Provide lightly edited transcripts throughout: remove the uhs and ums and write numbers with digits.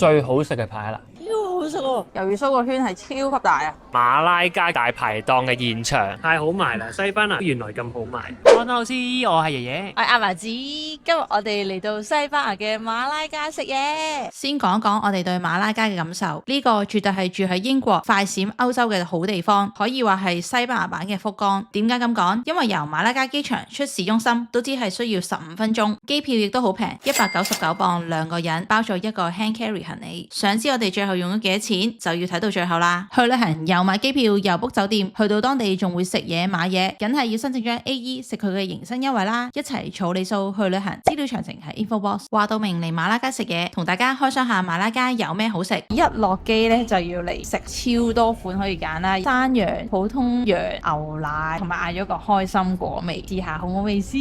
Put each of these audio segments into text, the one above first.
最好食嘅牌啦！超好食喎！魷魚鬚個圈係超級大啊！馬拉加大排檔嘅現場太好賣啦！西班牙原來咁好賣。安老師，我係爺爺。我係阿嫲子，今日我哋嚟到西班牙嘅馬拉加食嘢。先講講我哋對馬拉加嘅感受，呢個絕對係住喺英國快閃歐洲嘅好地方，可以話係西班牙版嘅福岡。點解咁講？因為由馬拉加機場出市中心都知係需要15分鐘，機票亦都好平，199磅2個人，包咗一個 hand carry 行李。想知我哋最後用咗幾多錢，就要睇到最後啦。去旅行又買機票又 book 酒店，去到當地仲會食嘢買嘢，梗係要申請張 AE 食佢嘅迎新優惠啦。一齊儲里數去旅行，資料詳情係 info box。話到明嚟馬拉加食嘢，同大家開箱下馬拉加有咩好食。一落機咧就要嚟食超多款可以揀啦，山羊、普通羊、牛奶，同埋嗌咗個開心果味，試下好唔好味先。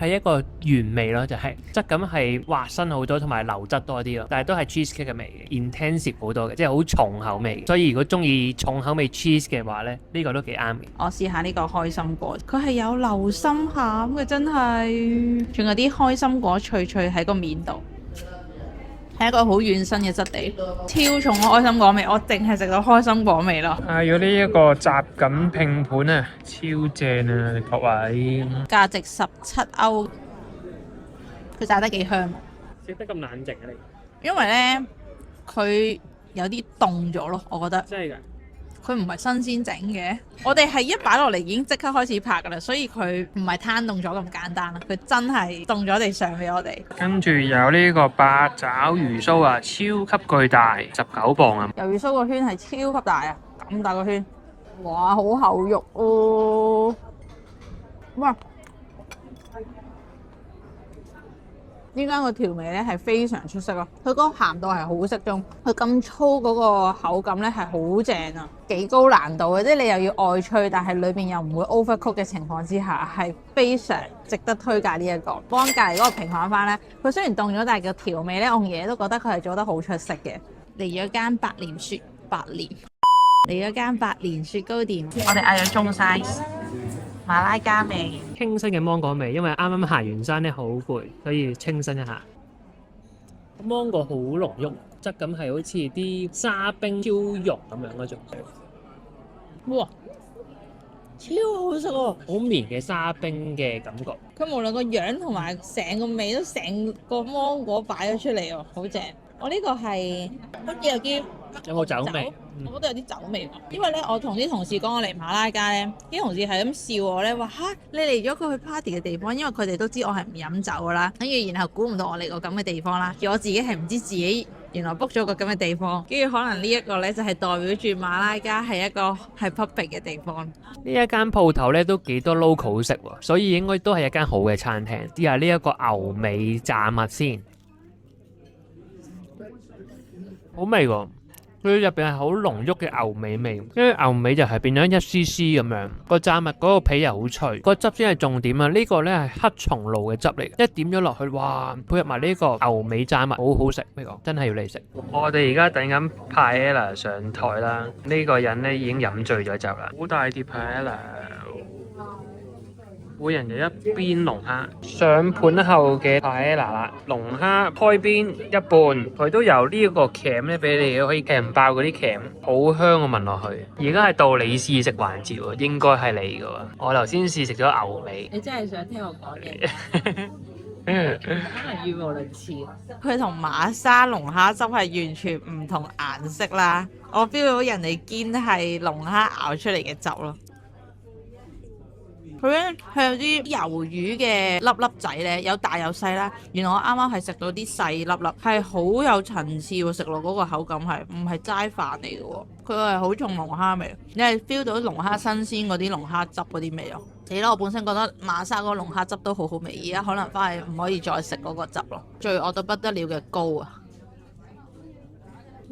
係一個原味咯，就係質感係滑身好多，同埋流質多啲咯。但係都係 cheesecake 嘅味，intensive 好多嘅，即係好重口味。所以如果中意重口味 cheese 嘅話咧，呢個都幾啱嘅。我試下呢個開心果，佢係有流心餡嘅，真係，仲有啲開心果脆脆喺個面度。係一個好軟身嘅質地，超重嘅開心果味，我淨係食到開心果味咯。如果呢一個雜錦拼盤啊，超正啊，各位！價值17歐，佢炸得幾香。食得咁冷靜啊你？因為呢，佢有啲凍咗咯，我覺得。真係㗎？佢唔係新鮮整嘅，我哋係一擺落嚟已經即刻開始拍㗎啦，所以佢唔係攤凍咗咁簡單啦，佢真係凍咗地上俾我哋。跟住有呢個八爪魚鬚啊，超級巨大，19磅啊！魷魚鬚個圈係超級大啊，咁大個圈，哇，好厚肉哦！哇！呢間個調味咧係非常出色咯，佢嗰個鹹度係好適中，佢咁粗嗰個口感咧係好正啊，幾高難度嘅，即係你又要外脆，但係裏邊又唔會 overcook 嘅情況之下，係非常值得推介呢一個。幫隔離嗰個平反翻咧，佢雖然凍咗，但係個調味咧，我爺爺都覺得佢係做得好出色嘅。嚟咗間百年雪糕店，我哋嗌咗中 size。馬拉加味，清新嘅芒果味，因為啱啱行完山咧好攰，所以清新一下。芒果好濃郁，質感係好似啲沙冰燒肉咁樣嗰種。哇，超好食喎！好綿嘅沙冰嘅感覺。佢無論個樣同埋成個味都成個芒果擺咗出嚟喎，好正。我呢個係好似有啲有冇酒味？我覺得有啲酒味喎，因為咧我同啲同事講我嚟馬拉加咧，啲同事係咁笑我咧，話吓你嚟咗個去 party 嘅地方，因為佢哋都知我係唔飲酒噶啦，跟住然後估唔到我嚟個咁嘅地方啦，而我自己係唔知自己原來 book 咗個咁嘅地方，跟住可能呢一個咧就係代表住馬拉加係一個係 public 嘅地方。呢一間鋪頭咧都幾多 local 食喎，所以應該都係一間好嘅餐廳。試下呢一個牛尾炸物先，好味喎！佢入邊係好濃郁嘅牛尾味，因為牛尾就係變咗一絲絲咁樣，個炸物嗰個皮又好脆，個汁先係重點啊！呢個呢係黑松露嘅汁嚟，一點咗落去，哇！配合埋呢個牛尾炸物，好好食，呢個真係要嚟食。我哋而家等緊 Paella 上台啦，呢個人呢已經飲醉咗酒啦，好大碟 Paella。每人就一邊龍蝦，上盤後嘅paella啦，龍蝦開邊一半，佢都有呢一個鉗咧俾你，可以鉗爆嗰啲鉗，好香啊！聞落去。而家係到你試食環節喎，應該係你㗎喎。我頭先試食咗牛尾。你真係想聽我講嘢？可能語無倫次。佢同馬沙龍蝦汁係完全唔同顏色啦，我 feel 到人哋堅係龍蝦熬出嚟嘅汁咯。佢咧係有啲魷魚嘅粒粒仔咧，有大有細啦。原來我啱啱係食到啲細粒粒，係好有層次喎，食落嗰個口感係唔係齋飯嚟嘅喎？佢係好重龍蝦味，你係 feel 到龍蝦新鮮嗰啲龍蝦汁嗰啲味咯。死啦！我本身覺得馬沙嗰個龍蝦汁都好好味，而家可能翻去唔可以再食嗰個汁咯。罪惡到不得了嘅膏啊！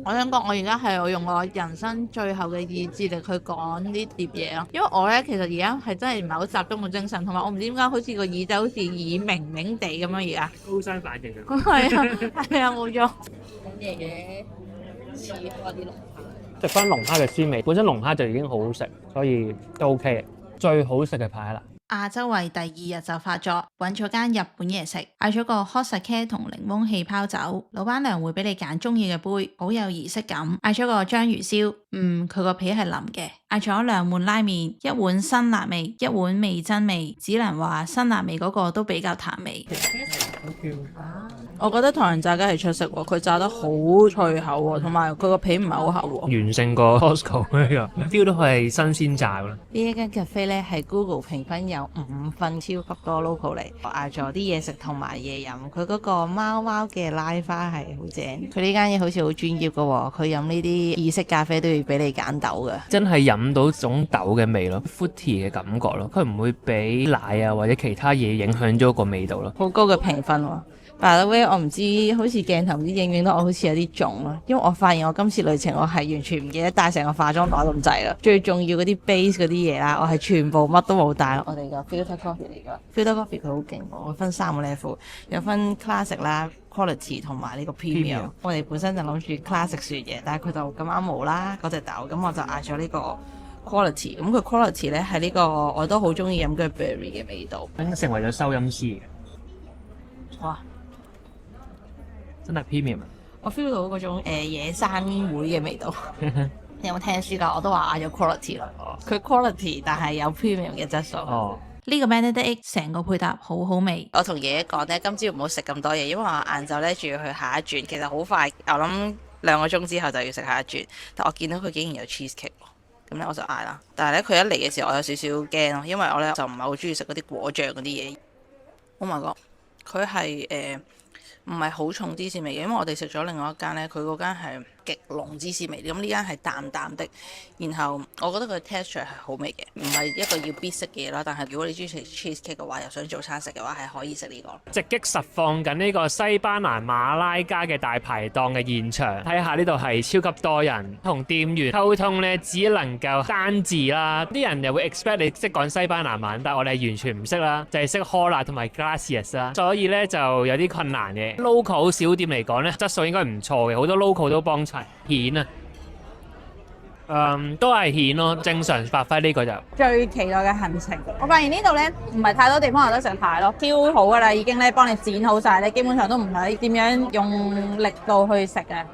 我想講，我而家係我用我人生最後嘅意志力去講呢碟嘢咯，因為我咧其實而家係真係唔係好集中個精神，同埋我唔知點解好似個耳仔好似耳明明地咁樣而家。高山反應啊！係啊，係啊，冇錯。爺爺似開啲龍蝦，食翻龍蝦嘅鮮味，本身龍蝦就已經好好食，所以都 OK。最好食嘅牌啦〜亞洲胃第2日就發作，揾咗間日本嘢食，嗌咗個 hot sake 同檸檬氣泡酒，老闆娘會俾你揀中意嘅杯，好有儀式感。嗌咗個章魚燒，佢個皮係腍嘅。嗌咗2碗拉麵，一碗辛辣味，一碗味噌味，只能話辛辣味嗰個都比較淡味。我覺得唐人炸雞係出色喎，佢炸得好脆口喎，同埋佢個皮唔係好厚喎，完勝過 Costco 呢個 feel 都係新鮮炸啦。呢一間 cafe 咧係 Google 評分有5分，超級多 local 嚟。我嗌咗啲嘢食同埋嘢飲，佢嗰個貓貓嘅拉花係好正。佢呢間嘢好似好專業㗎喎，佢飲呢啲意式咖啡都要俾你揀豆嘅，真係飲到種豆嘅味咯 ，fruity 嘅感覺咯，佢唔會俾奶啊或者其他嘢影響咗個味道咯。好高嘅評分喎。By the way，我唔知好似鏡頭唔知影唔影到我好似有啲腫咯，因為我發現我今次旅程我係完全唔記得帶成個化妝袋咁滯啦。最重要嗰啲 base 嗰啲嘢啦，我係全部乜都冇帶。我哋個 filter coffee 嚟㗎，filter coffee 佢好勁喎，我分3個 level，有分 classic 啦、quality 同埋呢個 premium。我哋本身就諗住 classic 雪嘢，但係佢就咁啱冇啦嗰隻豆，咁我就嗌咗呢個 quality。咁佢 quality 咧係呢個我都好中意飲嘅 berry 嘅味道。成為咗收音師嘅，哇！真係 premium 啊！我 feel 到嗰種野生會嘅味道。你有冇聽書㗎？我都話嗌咗 quality 啦。佢 quality 但係有 premium 嘅質素。呢個 Benedict egg 成個配搭好好味。我同爺爺講咧，今朝唔好食咁多嘢，因為我晏晝咧仲要去下一轉，其實好快，我諗2個鐘之後就要食下一轉。但我見到佢竟然有 cheesecake 喎，咁咧我就嗌啦。但係咧佢一嚟嘅時候，我有少少驚咯，因為我咧就唔係好中意食嗰啲果醬嗰啲嘢。Oh my god！佢係唔係好重芝士味嘅，因為我哋食咗另外一間呢，佢嗰間係極濃芝士味，咁呢間係淡淡的。然後我覺得佢 texture 係好味嘅，唔係一個要必食嘅嘢啦。但係如果你中意食 cheesecake 嘅話，又想早餐食嘅話，係可以食呢個。直擊實況緊呢個西班牙馬拉加嘅大排檔嘅現場，睇下呢度係超級多人，同店員溝通呢，只能夠單字啦。啲人又會 expect 你識講西班牙文，但係我哋完全唔識啦，就係識 Hola 同埋 Gracias 啦，所以呢，就有啲困難嘅。local 小店嚟講呢，質素應該唔錯嘅，好多 local 都幫襯。蜆啊，都係蜆咯，正常發揮呢個就最期待嘅行程。我發現呢度咧唔係太多地方有得食蟹咯，挑好噶啦，已經咧幫你剪好晒，你基本上都唔使點樣用力度去食嘅。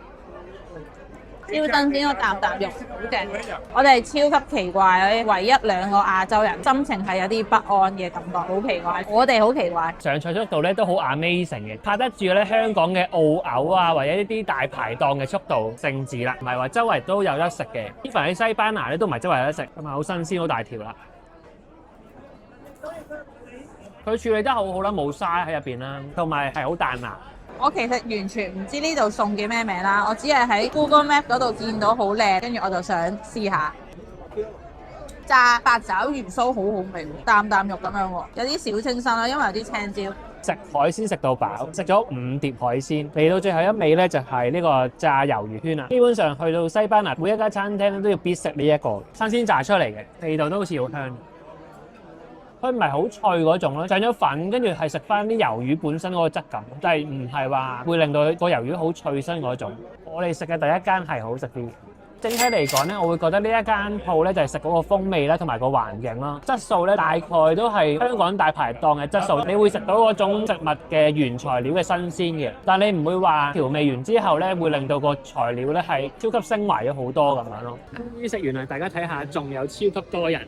超新鮮個啖啖肉，好正！我哋係超級奇怪，唯一2個亞洲人心情係有啲不安嘅感覺，好奇怪。我哋好奇怪。上菜速度咧都好 amazing 嘅，拍得住咧香港嘅澳牛啊，或者呢啲大排檔嘅速度聖治啦，唔係話周圍都有得食嘅。even 喺西班牙咧都唔係周圍有得食，咁啊好新鮮好大條啦。佢處理得好好啦，冇嘥喺入邊啦，同埋係好彈牙。我其實完全唔知呢度餸叫咩名啦，我只係喺 Google Map 嗰度見到好靚，跟住我就想試下。炸八爪魚酥好好味，啖啖肉咁樣喎，有啲小清新啦，因為有啲青椒。食海鮮食到飽，食咗5碟海鮮，嚟到最後一味咧就係呢個炸魷魚圈啦。基本上去到西班牙每一間餐廳都要必食呢一個，新鮮炸出嚟嘅，味道都好似好香。佢唔係好脆嗰種咯，上咗粉，跟住係食翻啲魷魚本身嗰個質感，但係唔係話會令到個魷魚好脆身嗰種。我哋食嘅第一間係好食啲。整體嚟講咧，我會覺得呢一間鋪咧就係食嗰個風味啦，同埋個環境啦，質素咧大概都係香港大排檔嘅質素。你會食到嗰種食物嘅原材料嘅新鮮嘅，但你唔會話調味完之後咧會令到個材料咧係超級升華咗好多咁樣咯。食完啦，大家睇下，仲有超級多人。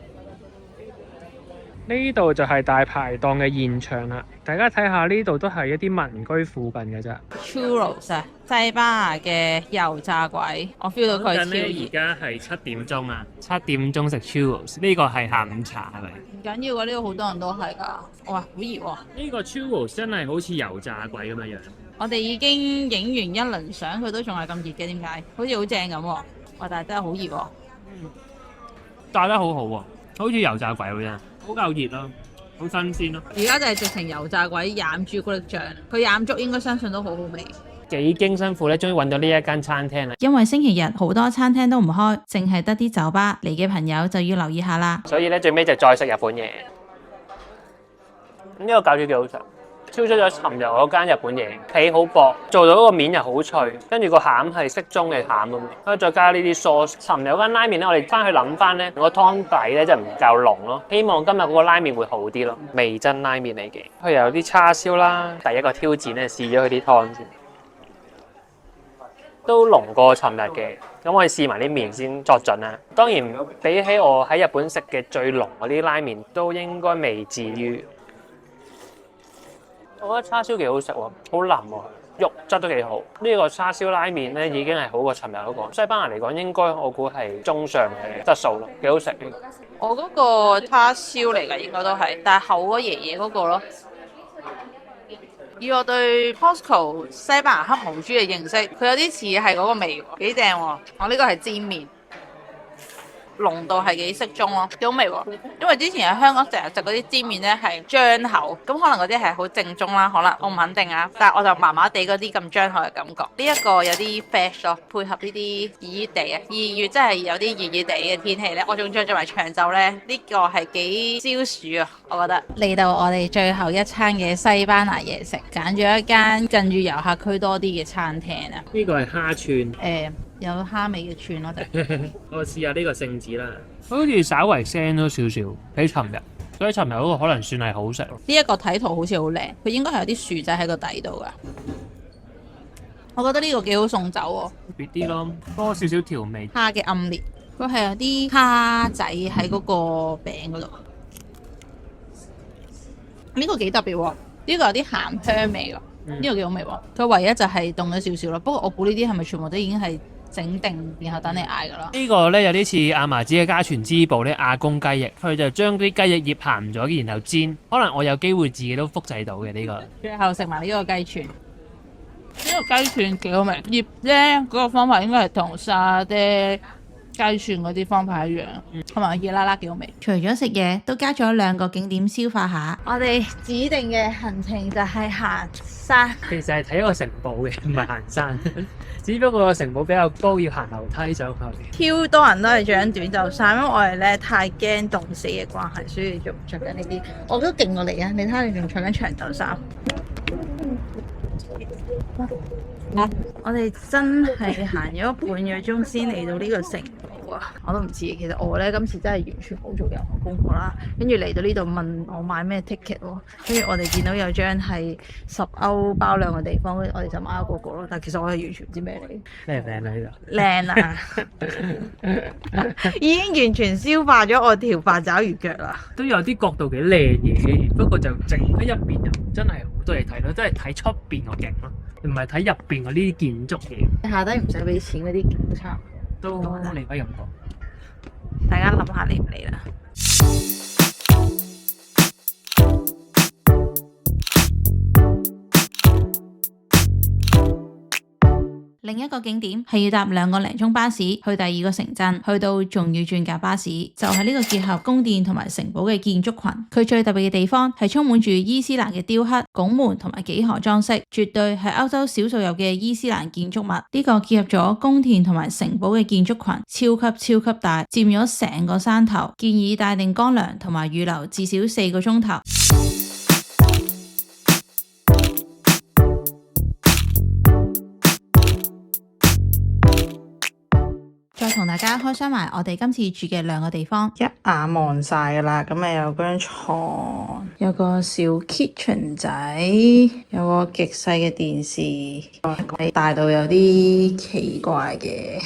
呢度就係大排檔嘅現場啦，大家睇下呢度都係一啲民居附近嘅啫。Churros 啊，西班牙嘅油炸鬼，我 feel 到佢超熱。而家係7點鐘啊，7點鐘食 Churros，呢個係下午茶係咪？唔緊要啊，呢度好多人都係㗎。哇，好熱喎！呢個 Churros 真係好似油炸鬼咁嘅樣。我哋已經影完一輪相，佢都仲係咁熱嘅，點解？好似好正咁喎。哇，但係真係好熱喎。炸得好好喎，好似油炸鬼咁樣。好夠熱咯，好新鮮咯。而家就係直情油炸鬼染朱古力醬，佢染足應該相信都好好味。幾經辛苦咧，終於揾到呢一間餐廳啦。因為星期日好多餐廳都唔開，淨係得啲酒吧，嚟嘅朋友就要留意下啦。所以咧最尾就再食日本嘢。呢個餃子幾好食，超出咗尋日嗰間日本嘢，皮好薄，做到個面又好脆，跟住個餡係適中嘅餡咁，跟住再加呢啲 sauce。尋日嗰間拉麵咧，我哋翻去諗翻咧，個湯底咧就唔夠濃咯。希望今日嗰個拉麵會好啲咯，味噌拉麵嚟嘅。佢又有啲叉燒啦，第一個挑戰咧試咗佢啲湯先，都濃過尋日嘅。咁我哋試埋啲麵先作準啦。當然比起我喺日本食嘅最濃嗰啲拉麵，都應該未至於。我覺得叉燒幾好食喎，好腍喎，肉質都幾好。呢個叉燒拉麵咧已經係好過尋日嗰個。西班牙嚟講，應該我估係中上嘅質素咯，幾好食。我嗰個叉燒嚟㗎，應該都係，但係厚過爺爺嗰個咯。以我對 Costco 西班牙黑毛豬嘅認識，佢有啲似係嗰個味喎，幾正喎。我呢個係煎麵。濃度係幾適中咯，幾好味喎。因為之前喺香港成日食嗰啲煎麵咧係張口，咁可能嗰啲係好正宗啦，可能我唔肯定啊。但係我就麻麻地嗰啲咁張口嘅感覺。呢一個有啲 fresh 咯，配合呢啲熱熱地啊，2月真係有啲熱熱地嘅天氣咧，我仲着埋長袖咧，呢個係幾消暑啊，我覺得。嚟到我哋最後一餐嘅西班牙嘢食，揀咗一間近住遊客區多啲嘅餐廳啊。呢個係蝦串。有蝦味嘅串咯，就我試下呢個聖子啦，好似稍為腥咗少少比尋日，所以尋日嗰個可能算係好食咯。呢一個睇圖好似好靚，佢應該係有啲薯仔喺個底度噶。我覺得呢個幾好送酒喎，特別啲咯，多少少調味。蝦嘅暗烈，佢係有啲蝦仔喺嗰個餅嗰度。呢個幾特別喎，呢個有啲鹹香味噶，呢個幾好味喎。佢唯一就係凍咗少少咯，不過我估呢啲係咪全部都已經係整定，然後等你嗌噶啦。呢個咧有啲似阿嫲子嘅家傳之寶咧，亞公雞翼，佢就將啲雞翼醃鹹咗，然後煎。可能我有機會自己都複製到嘅呢個。最後食埋呢個雞串，呢個雞串幾好味。醃咧嗰個方法應該係同沙爹雞串嗰啲方法一樣，同埋熱辣辣幾好味。除咗食嘢，都加咗2個景點消化下。我哋指定嘅行程就係行山。其實係睇一個城堡嘅，唔係行山。只不過個城堡比較高，要行樓梯上去。超多人都係着緊短袖衫，因為我哋咧太驚凍死嘅關係，所以就着緊呢啲。我都勁過你啊！你睇下你仲着緊長袖衫。我哋真係行咗半個鐘先嚟到呢個城堡啊！我都唔知，其實我咧今次真係完全冇做任何功課啦。跟住嚟到呢度問我買咩 ticket 喎，跟住我哋見到有張係10歐包2個地方，我哋就買咗嗰個咯。但係其實我係完全唔知咩嚟。靚唔靚啊？呢度靚啊！已經完全消化咗我條八爪魚腳啦。都有啲角度幾靚嘢，不過就淨喺入邊又真係好多嘢睇咯，真係睇出邊個景咯。唔係睇入邊嗰啲建築嘢，下低唔使俾錢嗰啲警察都嚟不入過。大家諗下嚟唔嚟啦？另一個景點係要搭2個零鐘巴士去第2個城鎮，去到仲要轉架巴士，就係呢個結合宮殿同埋城堡嘅建築群。佢最特別嘅地方係充滿住伊斯蘭嘅雕刻、拱門同埋幾何裝飾，絕對係歐洲少數有嘅伊斯蘭建築物。呢個結合咗宮殿同埋城堡嘅建築群，超級大，佔咗成個山頭。建議帶定乾糧同埋預留至少4個鐘頭。再同大家開箱埋我哋今次住嘅2個地方，一眼望晒噶啦。咁有張床，有個小 kitchen 仔，有個極細嘅電視，大到有啲奇怪嘅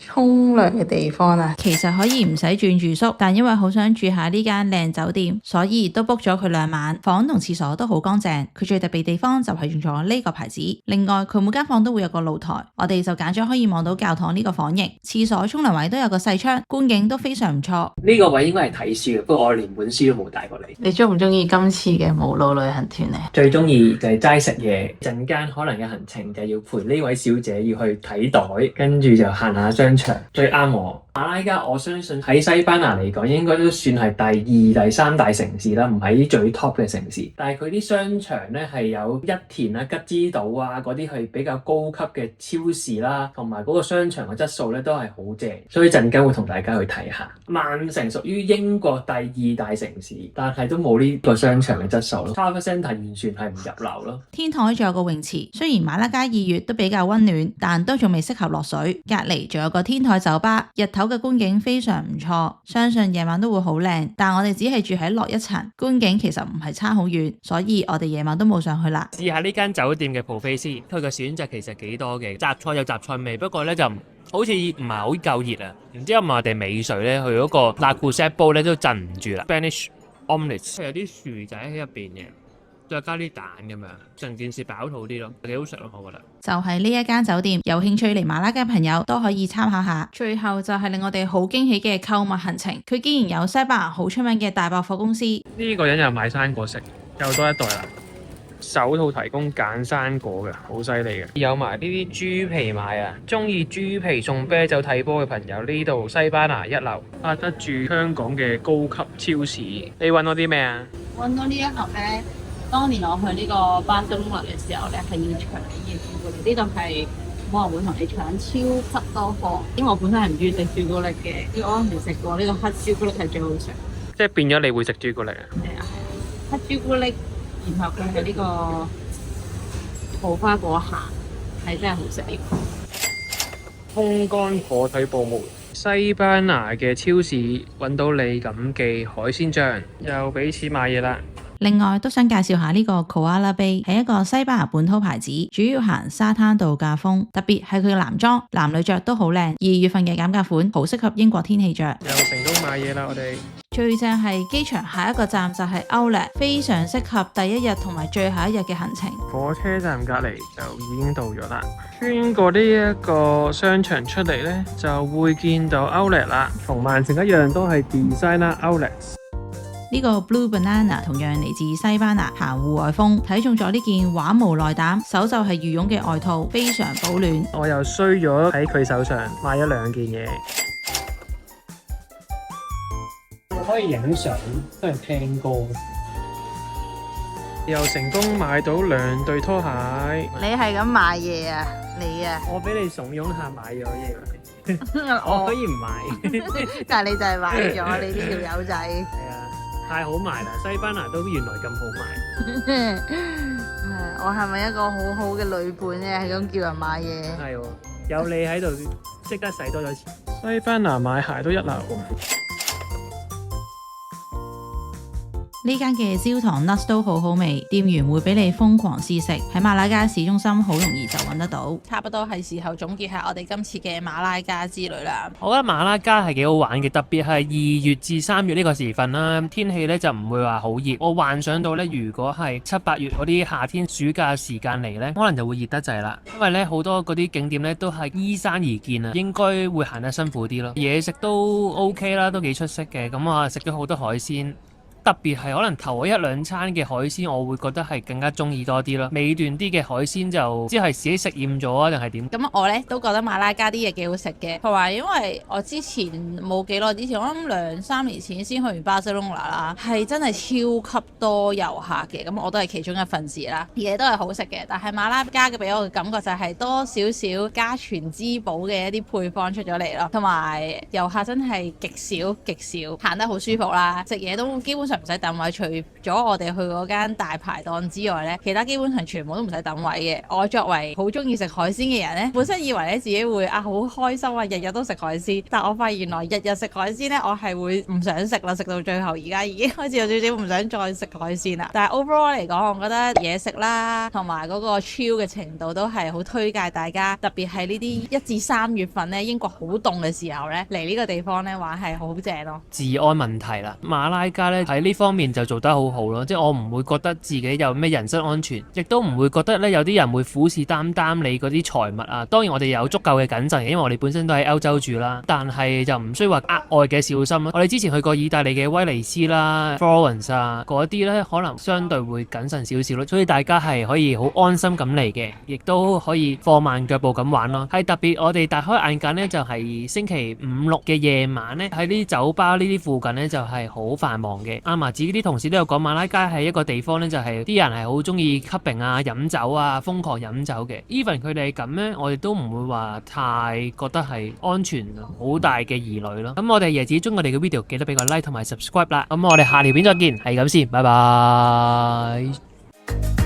沖涼嘅地方啊。其實可以唔使轉住宿，但因為好想住下呢間靚酒店，所以都 book 咗佢2晚，房同廁所都好乾淨。佢最特別地方就係用咗呢個牌子。另外佢每間房都會有個露台，我哋就揀咗可以望到教堂呢個房型。廁所沖涼位都有個細窗，觀景都非常唔錯。呢個位應該係睇書嘅，不過我連本書都冇帶過嚟。你中唔中意今次嘅無腦旅行團呢？最中意就係齋食嘢，陣間可能嘅行程就要陪呢位小姐要去睇袋，跟住就行下商場。場最啱我。馬拉加我相信喺西班牙嚟講應該都算係第2、第3大城市啦，唔係最 top 嘅城市。但係佢啲商場咧係有一田啊、吉之島啊嗰啲係比較高級嘅超市啦，同埋嗰個商場嘅質素咧都係好正，所以陣間會同大家去睇下。曼城屬於英國第2大城市，但係都冇呢個商場嘅質素咯。Harbour Centre 完全係唔入流咯。天台仲有個泳池，雖然馬拉加2月都比較溫暖，但都仲未適合落水。隔離仲有個天台酒吧，日頭嘅觀景非常唔錯，相信夜晚都會好靚。但我哋只係住喺落一層，觀景其實唔係差好遠，所以我哋夜晚都冇上去啦。試下呢間酒店嘅 buffet先，佢嘅選擇其實幾多嘅，雜菜有雜菜味，不過咧就好似唔係好夠熱啊。唔知係咪我哋尾水咧，去嗰個 La Crusade 煲咧都鎮唔住啦。Spanish omelette 佢有啲薯仔喺入邊嘅。再加啲蛋咁樣，成件事飽肚啲咯，幾好食咯，我覺得。就係呢一間酒店，有興趣嚟馬拉加嘅朋友都可以參考下。最後就係令我哋好驚喜嘅購物行程，佢竟然有西班牙好出名嘅大百貨公司。呢個人又買生果食，又多一袋啦。手套提供揀生果嘅，好犀利嘅。有埋呢啲豬皮買啊！中意豬皮送啤酒睇波嘅朋友，呢度西班牙一流，壓得住香港嘅高級超市。你揾我啲咩啊？揾到呢一盒咧。當年我去呢個班中樂嘅時候咧，係要搶嘅朱古力，呢度係冇人會同你搶，超級多貨。因為我本身係唔中意食朱古力嘅，呢個我未食過，呢個黑朱古力係最好食。即係變咗你會食朱古力啊？係啊，黑朱古力，然後佢係呢個無花果餡，係真係好食呢個。烘乾火腿布毛。西班牙嘅超市揾到李錦記海鮮醬，又俾錢買嘢啦。另外都想介紹下呢個 Koala Bay 係一個西班牙本土牌子，主要行沙灘度假風，特別係佢嘅男裝，男女着都好靚。2月份嘅減價款，好適合英國天氣着。又成功買嘢啦，我哋。最正係機場下一個站就係 Outlet， 非常適合第一日同埋最後一日嘅行程。火車站隔離就已經到咗啦，穿過呢一個商場出嚟呢，就會見到 Outlet 啦，同曼城一樣都係 Designer Outlet。呢個 Blue Banana 同樣嚟自西班牙，行戶外風，睇中咗呢件畫無內膽，手就係羽絨嘅外套，非常保暖。我又衰咗喺佢手上買咗2件嘢，可以影相，都係聽歌，又成功買到2對拖鞋。你係咁買嘢啊？你啊？我俾你慫恿下買咗嘢，我可以唔買，但係你就係買咗你呢條友仔。係啊。太好賣啦！西班牙都原來咁好賣。我係咪一個好好嘅女伴啫？係咁叫人買嘢。係喎，有你喺度，即刻使多咗錢。西班牙買鞋都一流。呢間嘅焦糖 nuts 都好好味，店員會俾你瘋狂試食，喺馬拉加市中心好容易就揾得到。差不多係時候總結下我哋今次嘅馬拉加之旅啦。我覺得馬拉加係幾好玩嘅，特別係2月至3月呢個時份啦，天氣咧就唔會話好熱。我幻想到咧，如果係7、8月嗰啲夏天暑假時間嚟咧，可能就會熱得滯啦。因為咧好多嗰啲景點咧都係依山而建啊，應該會行得辛苦啲咯。嘢食都 OK 啦，都幾出色嘅。咁我食咗好多海鮮。特別係可能頭嗰1、2餐嘅海鮮，我會覺得係更加中意多啲咯。尾段啲嘅海鮮就唔知係自己食厭咗啊，定係點？咁我咧都覺得馬拉加啲嘢幾好食嘅，同埋因為我之前冇幾耐之前，我諗2、3年前先去完巴塞隆納啦，係真係超級多遊客嘅，咁我都係其中一份子啦。嘢都係好食嘅，但係馬拉加嘅俾我嘅感覺就係多少少家傳之寶嘅一啲配方出咗嚟咯，同埋遊客真係極少，行得好舒服啦，食嘢都基本上唔使等位，除咗我哋去嗰間大排檔之外呢，其他基本上全部都唔使等位嘅。我作為好中意食海鮮嘅人呢，本身以為咧自己會好開心啊，日日都食海鮮，但我發現原來日日食海鮮呢，我係會唔想食啦，食到最後而家已經開始有少少唔想再食海鮮啦。但係 overall 嚟講，我覺得嘢食啦，同埋嗰個 chill 嘅程度都係好推介大家，特別係呢啲1至3月份呢，英國好凍嘅時候呢，嚟呢個地方呢玩係好正咯。治安問題啦，馬拉加呢喺呢方面就做得好好咯，即係我唔會覺得自己有咩人身安全，亦都唔會覺得咧有啲人會虎視眈眈你嗰啲財物啊。當然我哋有足夠嘅謹慎，因為我哋本身都喺歐洲住啦，但係就唔需要話額外嘅小心咯。我哋之前去過意大利嘅威尼斯啦、Florence 啊嗰啲咧，可能相對會謹慎少少咯，所以大家係可以好安心咁嚟嘅，亦都可以放慢腳步咁玩咯。係特別我哋大開眼界咧，就係星期5、6嘅夜晚咧，喺呢啲酒吧呢啲附近咧就係好繁忙嘅。阿麻子啲同事都有講，馬拉街係一個地方咧，就係啲人係好中意吸並啊、飲酒啊、瘋狂飲酒嘅。even 佢哋咁咧，我哋都唔會話太覺得係安全好大嘅疑慮咯。咁我哋椰子中我哋嘅 video 記得俾個 like 同埋 subscribe 啦。咁我哋下條片再見，係咁先，拜拜。